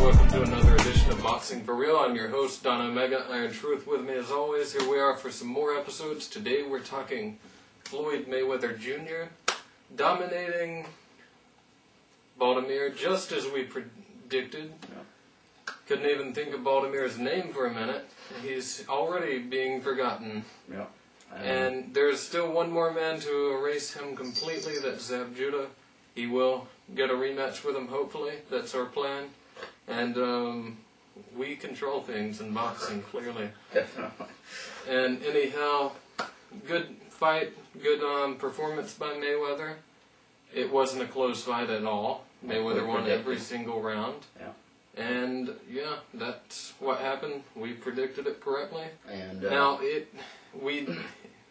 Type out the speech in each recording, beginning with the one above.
welcome to another edition of Boxing for Real. I'm your host, Don Omega, Iron Truth. With me as always, here we are for some more episodes. Today we're talking Floyd Mayweather Jr. dominating Baldomir just as we predicted. Couldn't even think of Baldomir's name for a minute. He's already being forgotten. Yeah. And there's still one more man to erase him completely, that's Zab Judah. He will get a rematch with him, hopefully. That's our plan. And we control things in boxing, clearly. Definitely. And anyhow, good fight, good performance by Mayweather. It wasn't a close fight at all. Mayweather won every single round. Yeah. And yeah, that's what happened. We predicted it correctly. And now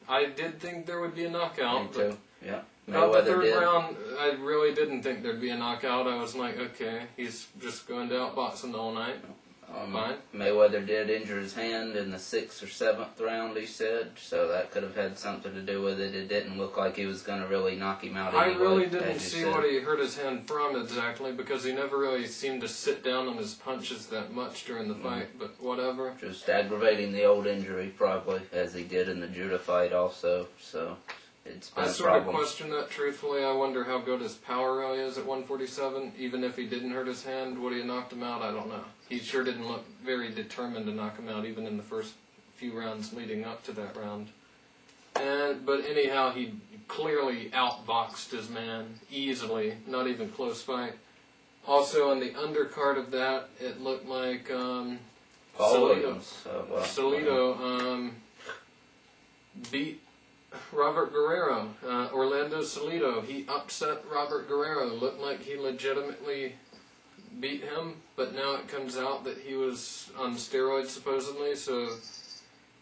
I did think there would be a knockout. Me too. Yeah. About the third did. round, I really didn't think there'd be a knockout. I was like, okay, he's just going to outbox him all night. Fine. Mayweather did injure his hand in the 6th or 7th round, he said, so that could have had something to do with it. It didn't look like he was going to really knock him out anyway. I really didn't see what he hurt his hand from exactly, because he never really seemed to sit down on his punches that much during the fight, but whatever. Just aggravating the old injury, probably, as he did in the Judah fight also, so it's been I a sort problem. of question that, truthfully. I wonder how good his power really is at 147. Even if he didn't hurt his hand, would he have knocked him out? I don't know. He sure didn't look very determined to knock him out, even in the first few rounds leading up to that round. But anyhow, he clearly outboxed his man easily. Not even close fight. Also, on the undercard of that, it looked like Salido beat Robert Guerrero, Orlando Salido. He upset Robert Guerrero. Looked like he legitimately beat him, but now it comes out that he was on steroids supposedly, so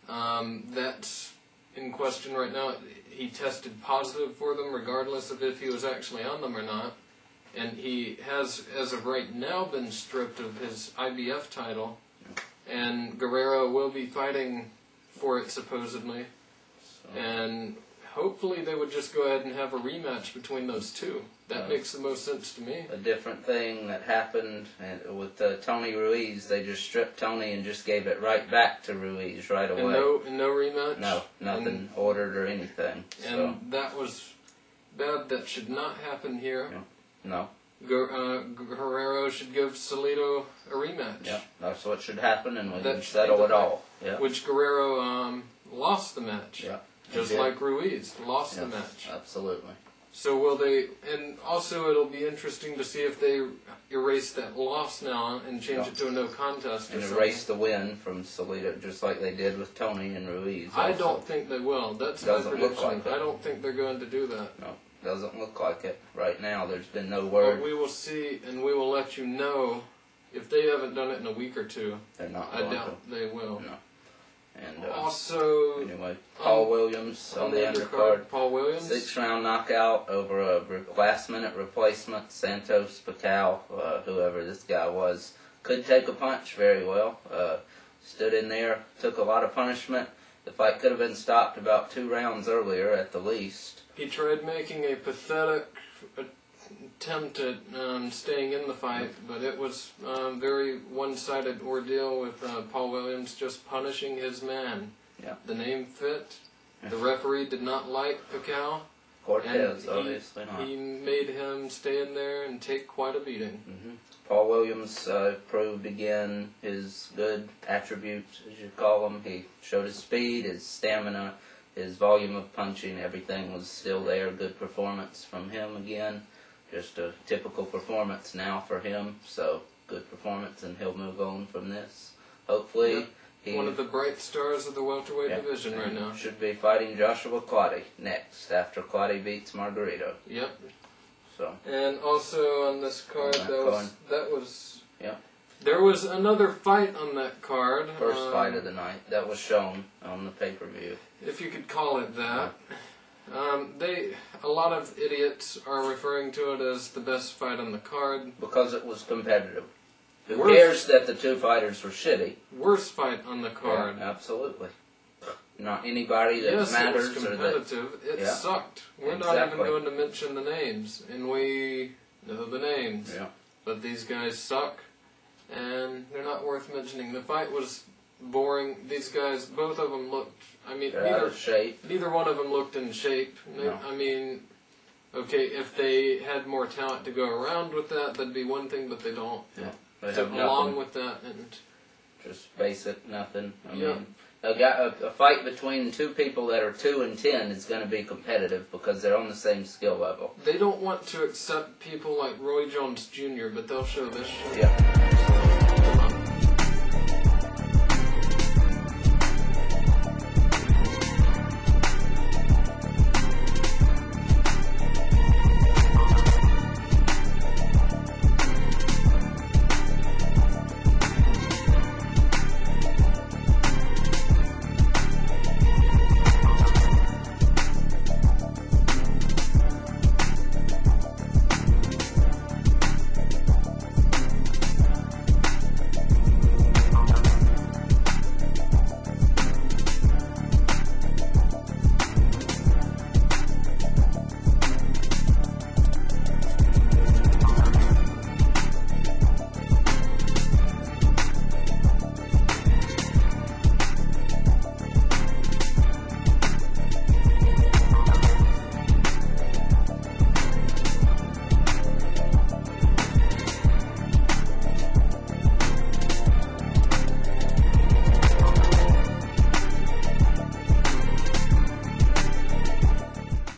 that's in question right now. He tested positive for them regardless of if he was actually on them or not, and he has, as of right now, been stripped of his IBF title, and Guerrero will be fighting for it supposedly. And hopefully they would just go ahead and have a rematch between those two. That makes the most sense to me. A different thing that happened with Tony Ruiz, they just stripped Tony and just gave it right back to Ruiz right away. And no rematch? No, nothing ordered or anything. And that was bad. That should not happen here. No. Guerrero should give Salido a rematch. Yeah, that's what should happen, and we can settle it all. Yeah. Which Guerrero lost the match. Yeah. Just like Ruiz lost the match. Absolutely. So will they? And also, it'll be interesting to see if they erase that loss now and change it to a no contest. And erase the win from Salido, just like they did with Tony and Ruiz. I don't think they will. That's my prediction. I don't think they're going to do that. No, doesn't look like it right now. There's been no word. But we will see, and we will let you know if they haven't done it in a week or two. They're not. I doubt they will. No. And also, anyway, Paul Williams on the undercard. Paul Williams, 6-round knockout over a last-minute replacement. Santos Pacquiao, whoever this guy was, could take a punch very well. Stood in there, took a lot of punishment. The fight could have been stopped about 2 rounds earlier at the least. He tried making a pathetic attempt at staying in the fight, but it was a very one-sided ordeal with Paul Williams just punishing his man. Yeah. The name fit. The referee did not like Pacquiao. Cortez, obviously not. He made him stay in there and take quite a beating. Paul Williams proved again his good attributes, as you call them. He showed his speed, his stamina, his volume of punching. Everything was still there. Good performance from him again. Just a typical performance now for him. So, good performance, and he'll move on from this. Hopefully, one of the bright stars of the welterweight division right now. Should be fighting Joshua Clottey next, after Clottey beats Margarito. Yep. So. And also on this card, Yeah. There was another fight on that card. First fight of the night that was shown on the pay-per-view. If you could call it that. A lot of idiots are referring to it as the best fight on the card. Because it was competitive. Who cares that the two fighters were shitty? Worst fight on the card. Yeah, absolutely. Not anybody that matters. It was competitive. It sucked. We're not even going to mention the names, and we know the names. Yeah. But these guys suck. and they're not worth mentioning. The fight was boring. These guys, both of them looked. I mean, neither one of them looked in shape. No. I mean, okay, if they had more talent to go around with that'd be one thing, but they don't. Yeah, they to have along nothing. with that, and Just basic nothing. I Yeah. mean, a fight between two people that are 2-10 is going to be competitive because they're on the same skill level. they don't want to accept people like Roy Jones Jr., but they'll show this shit. Yeah.